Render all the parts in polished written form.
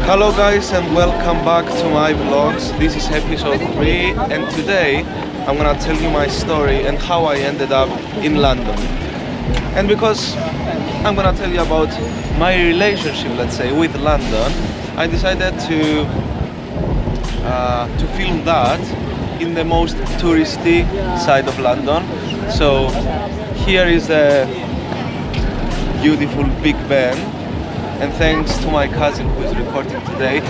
Hello guys and welcome back to my vlogs. This is episode 3 and today I'm gonna tell you my story and how I ended up in London. And because I'm gonna tell you about my relationship, let's say, with London, I decided to film that in the most touristy side of London. So here is the beautiful Big Ben. And thanks to my cousin who is recording today.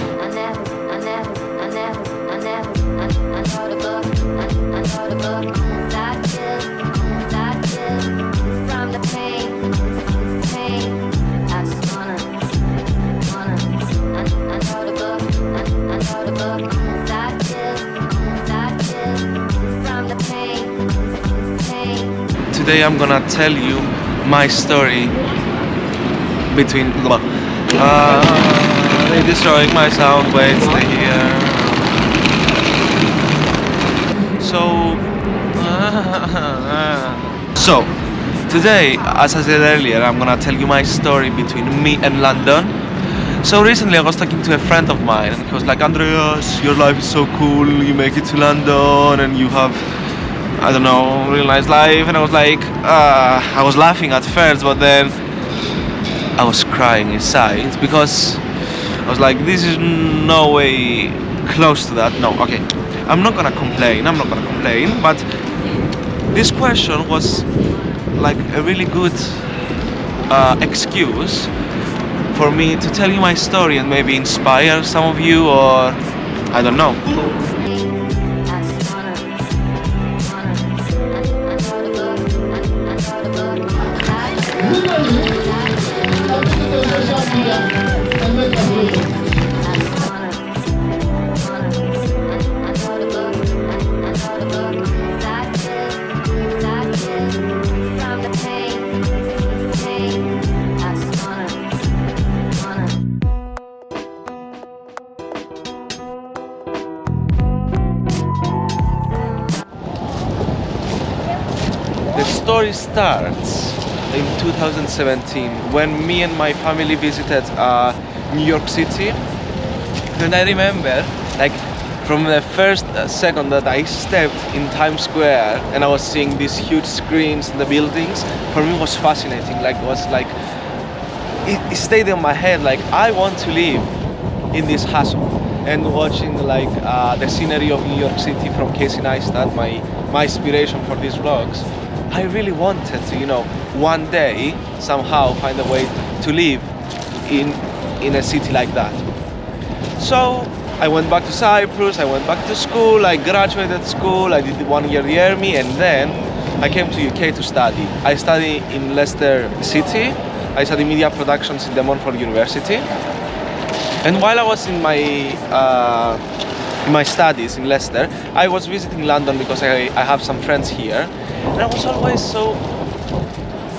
Today I'm gonna tell you my story between they're destroying my sound. Wait, stay here. So today, as I said earlier, I'm gonna tell you my story between me and London. So recently I was talking to a friend of mine and he was like, Andreas, your life is so cool, you make it to London and you have, I don't know, really nice life. And I was like, I was laughing at first, but then I was crying inside because I was like, this is no way close to that. No, okay, I'm not gonna complain, but this question was like a really good excuse for me to tell you my story and maybe inspire some of you, or I don't know. The story starts in 2017 when me and my family visited New York City. And I remember, like, from the first second that I stepped in Times Square and I was seeing these huge screens in the buildings, for me it was fascinating. Like, it was like, it stayed in my head, like, I want to live in this hustle. And watching like the scenery of New York City from Casey Neistat, my inspiration for these vlogs, I really wanted to, you know, one day somehow find a way to live in a city like that. So I went back to Cyprus, I went back to school, I graduated school, I did 1 year the army, and then I came to UK to study. I studied in Leicester City. I studied media productions in the Montfort University. And while I was in my studies in Leicester, I was visiting London because I have some friends here. And I was always so,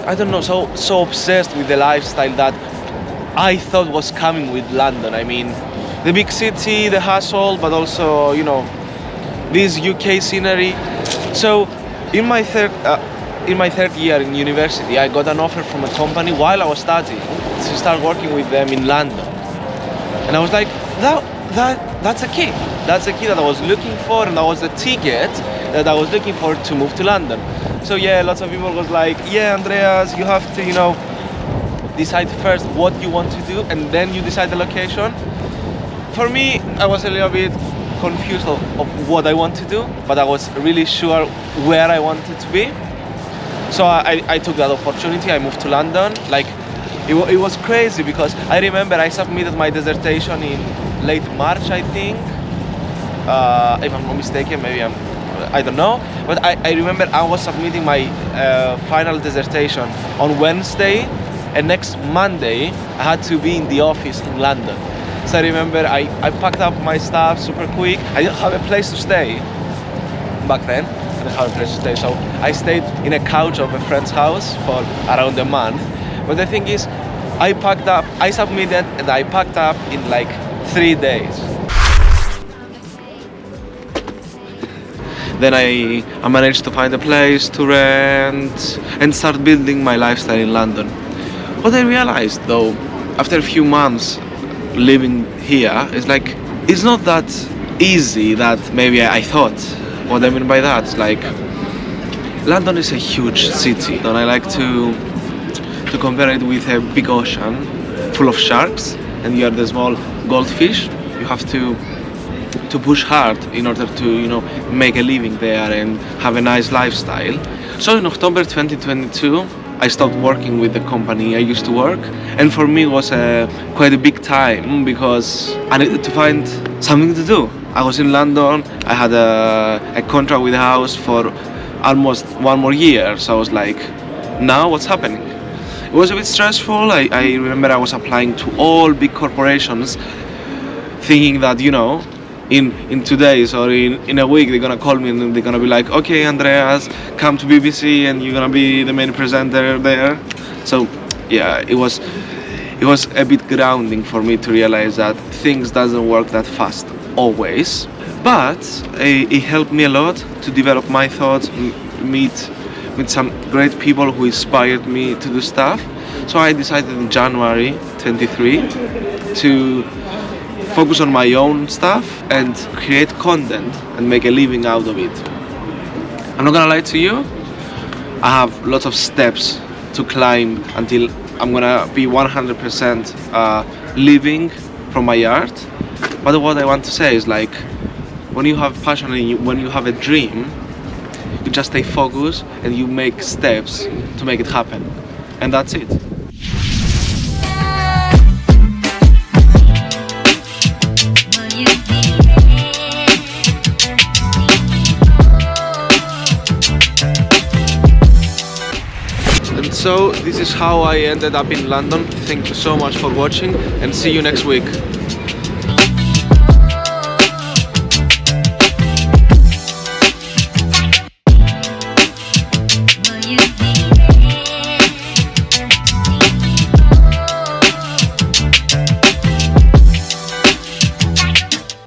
I don't know, so obsessed with the lifestyle that I thought was coming with London. I mean, the big city, the hustle, but also, you know, this UK scenery. So in my third year in university, I got an offer from a company while I was studying to start working with them in London. And I was like, that's a key. That's the key that I was looking for, and that was the ticket that I was looking for to move to London. So yeah, lots of people was like, yeah, Andreas, you have to, you know, decide first what you want to do, and then you decide the location. for me, I was a little bit confused of what I want to do, but I was really sure where I wanted to be. So I took that opportunity. I moved to London. Like, it was crazy because I remember I submitted my dissertation in late March, I think. If I'm not mistaken, maybe I don't know. But I remember I was submitting my final dissertation on Wednesday, and next Monday I had to be in the office in London. So I remember I packed up my stuff super quick. I didn't have a place to stay back then. I didn't have a place to stay, so I stayed in a couch of a friend's house for around a month. But the thing is, I packed up, I submitted, and I packed up in like 3 days. Then I managed to find a place to rent and start building my lifestyle in London. What I realized though, after a few months living here, is like, it's not that easy that maybe I thought. What I mean by that is like, London is a huge city, and I like to compare it with a big ocean full of sharks, and you are the small goldfish. You have to push hard in order to, you know, make a living there and have a nice lifestyle. So in October 2022, I stopped working with the company I used to work, and for me it was quite a big time because I needed to find something to do. I was in London, I had a contract with the house for almost 1 more year, so I was like, now what's happening? It was a bit stressful. I remember I was applying to all big corporations thinking that, you know, in 2 days or in a week they're gonna call me and they're gonna be like, okay, Andreas, come to BBC and you're gonna be the main presenter there. So yeah, it was a bit grounding for me to realize that things doesn't work that fast always, but it helped me a lot to develop my thoughts, meet some great people who inspired me to do stuff. So I decided in January 23 to focus on my own stuff and create content and make a living out of it. I'm not gonna lie to you, I have lots of steps to climb until I'm gonna be 100% living from my art. But what I want to say is, like, when you have passion and when you have a dream, you just stay focused and you make steps to make it happen, and that's it. So this is how I ended up in London. Thank you so much for watching and see you next week.